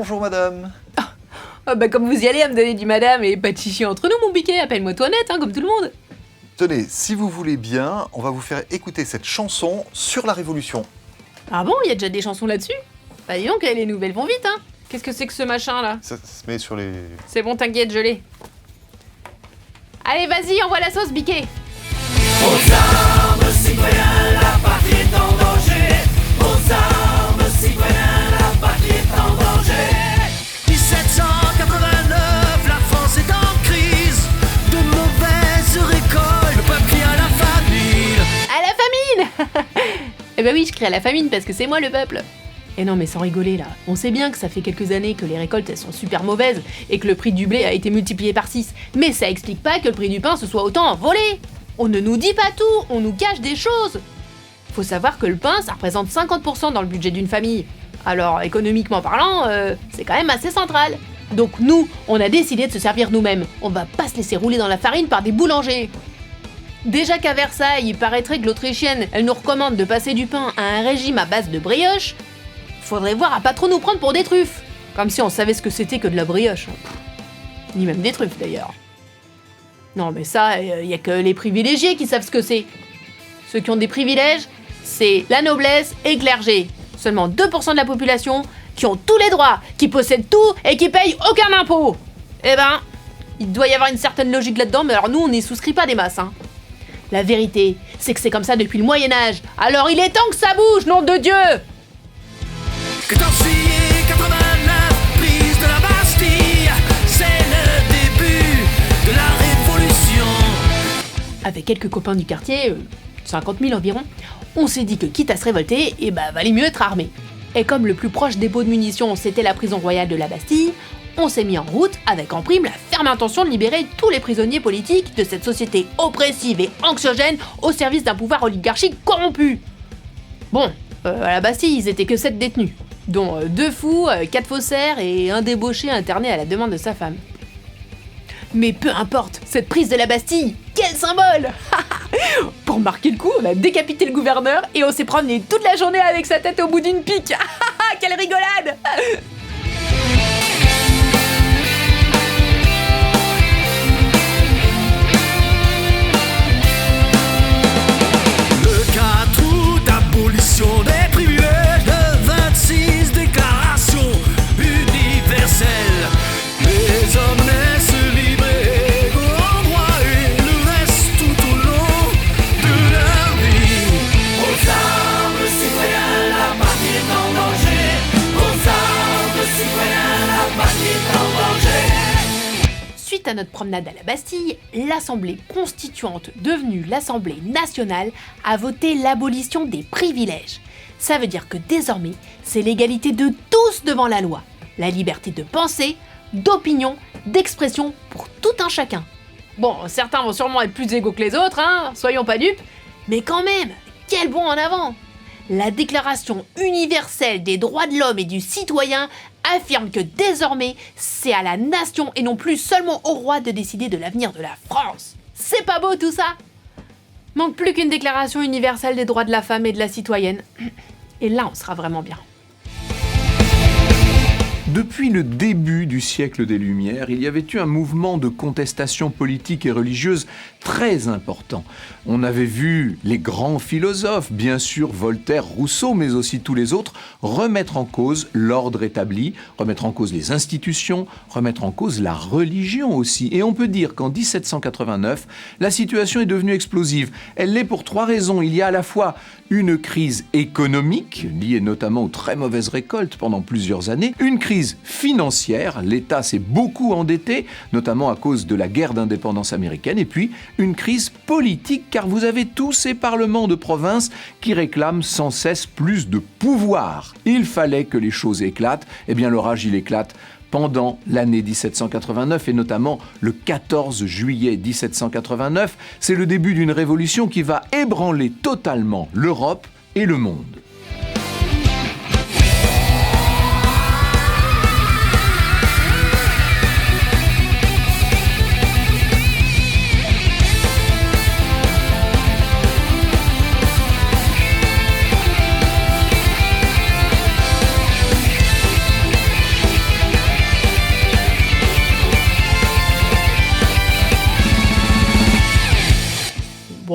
bonjour madame. Comme vous y allez à me donner du madame et pas de chichi entre nous, mon biquet, appelle-moi Toinette, comme tout le monde. Tenez, si vous voulez bien, on va vous faire écouter cette chanson sur la Révolution. Ah bon, il y a déjà des chansons là-dessus? Bah dis donc, les nouvelles vont vite, hein. Qu'est-ce que c'est que ce machin, là? Ça se met sur les... C'est bon, t'inquiète, je l'ai. Allez, vas-y, envoie la sauce, biquet. Aux armes, citoyens, la patrie est en danger. Aux armes, citoyens, la patrie est en danger. 1789, la France est en crise. De mauvaises récoltes, le peuple crie à la famine. À la famine. Eh ben oui, je crie à la famine parce que c'est moi le peuple. Et non mais sans rigoler là, on sait bien que ça fait quelques années que les récoltes elles sont super mauvaises et que le prix du blé a été multiplié par 6. Mais ça explique pas que le prix du pain se soit autant envolé. On ne nous dit pas tout, on nous cache des choses. Faut savoir que le pain ça représente 50% dans le budget d'une famille. Alors économiquement parlant, c'est quand même assez central. Donc nous, on a décidé de se servir nous-mêmes. On va pas se laisser rouler dans la farine par des boulangers. Déjà qu'à Versailles, il paraîtrait que l'Autrichienne, elle nous recommande de passer du pain à un régime à base de brioche. Faudrait voir à pas trop nous prendre pour des truffes. Comme si on savait ce que c'était que de la brioche. Ni même des truffes d'ailleurs. Non mais ça, y a que les privilégiés qui savent ce que c'est. Ceux qui ont des privilèges, c'est la noblesse et le clergé. Seulement 2% de la population qui ont tous les droits, qui possèdent tout et qui payent aucun impôt. Eh ben, il doit y avoir une certaine logique là-dedans, mais alors nous on n'y souscrit pas des masses, hein. La vérité, c'est que c'est comme ça depuis le Moyen-Âge. Alors il est temps que ça bouge, nom de Dieu! 14 juillet 89, prise de la Bastille, c'est le début de la Révolution. Avec quelques copains du quartier, 50 000 environ, on s'est dit que quitte à se révolter, valait mieux être armé. Et comme le plus proche dépôt de munitions c'était la prison royale de la Bastille, on s'est mis en route avec en prime la ferme intention de libérer tous les prisonniers politiques de cette société oppressive et anxiogène au service d'un pouvoir oligarchique corrompu. Bon, à la Bastille ils étaient que 7 détenus, dont 2 fous, 4 faussaires et un débauché interné à la demande de sa femme. Mais peu importe, cette prise de la Bastille, quel symbole! Pour marquer le coup, on a décapité le gouverneur et on s'est promené toute la journée avec sa tête au bout d'une pique. Quelle rigolade! Le 4 août, abolition des privilèges, le 26 déclaration universelle. Les hommes naissent libres et égaux en droit et le reste tout au long de leur vie. Aux armes, citoyens, la patrie est en danger. Aux armes, citoyens, la patrie est en danger. Suite à notre promenade à la Bastille, l'Assemblée constituante, devenue l'Assemblée nationale, a voté l'abolition des privilèges. Ça veut dire que désormais, c'est l'égalité de tous devant la loi. La liberté de penser, d'opinion, d'expression pour tout un chacun. Bon, certains vont sûrement être plus égaux que les autres, hein, soyons pas dupes, mais quand même, quel bond en avant! La Déclaration universelle des droits de l'homme et du citoyen affirme que désormais, c'est à la nation et non plus seulement au roi de décider de l'avenir de la France. C'est pas beau tout ça? Manque plus qu'une Déclaration universelle des droits de la femme et de la citoyenne. Et là, on sera vraiment bien. Depuis le début du siècle des Lumières, il y avait eu un mouvement de contestation politique et religieuse très important. On avait vu les grands philosophes, bien sûr Voltaire, Rousseau, mais aussi tous les autres, remettre en cause l'ordre établi, remettre en cause les institutions, remettre en cause la religion aussi. Et on peut dire qu'en 1789, la situation est devenue explosive. Elle l'est pour 3 raisons. Il y a à la fois une crise économique, liée notamment aux très mauvaises récoltes pendant plusieurs années, une crise financière, l'État s'est beaucoup endetté, notamment à cause de la guerre d'indépendance américaine, et puis une crise politique, car vous avez tous ces parlements de province qui réclament sans cesse plus de pouvoir. Il fallait que les choses éclatent, et bien l'orage il éclate pendant l'année 1789 et notamment le 14 juillet 1789. C'est le début d'une révolution qui va ébranler totalement l'Europe et le monde.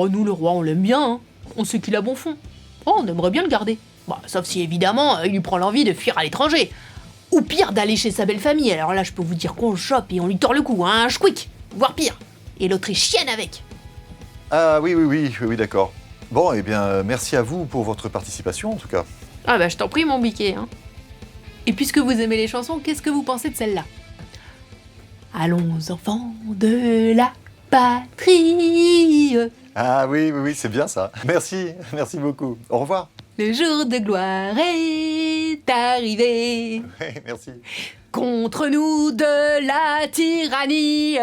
Bon, nous, le roi, on l'aime bien, hein. On sait qu'il a bon fond. Oh, on aimerait bien le garder. Bon, sauf si, évidemment, il lui prend l'envie de fuir à l'étranger. Ou pire, d'aller chez sa belle famille. Alors là, je peux vous dire qu'on le chope et on lui tord le cou, hein, un chouic. Voire pire. Et l'Autrichienne avec. Ah oui, d'accord. Bon, eh bien, merci à vous pour votre participation, en tout cas. Ah bah, je t'en prie, mon biquet, hein. Et puisque vous aimez les chansons, qu'est-ce que vous pensez de celle-là? Allons, enfants de la patrie. Ah oui, c'est bien ça. Merci beaucoup. Au revoir. Le jour de gloire est arrivé. Ouais, merci. Contre nous de la tyrannie,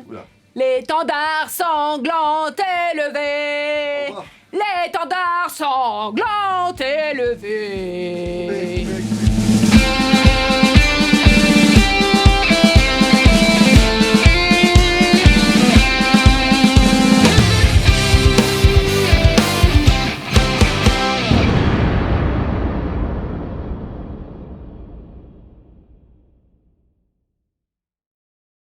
Oula. l'étendard sanglant est levé. Au revoir. L'étendard sanglant est levé.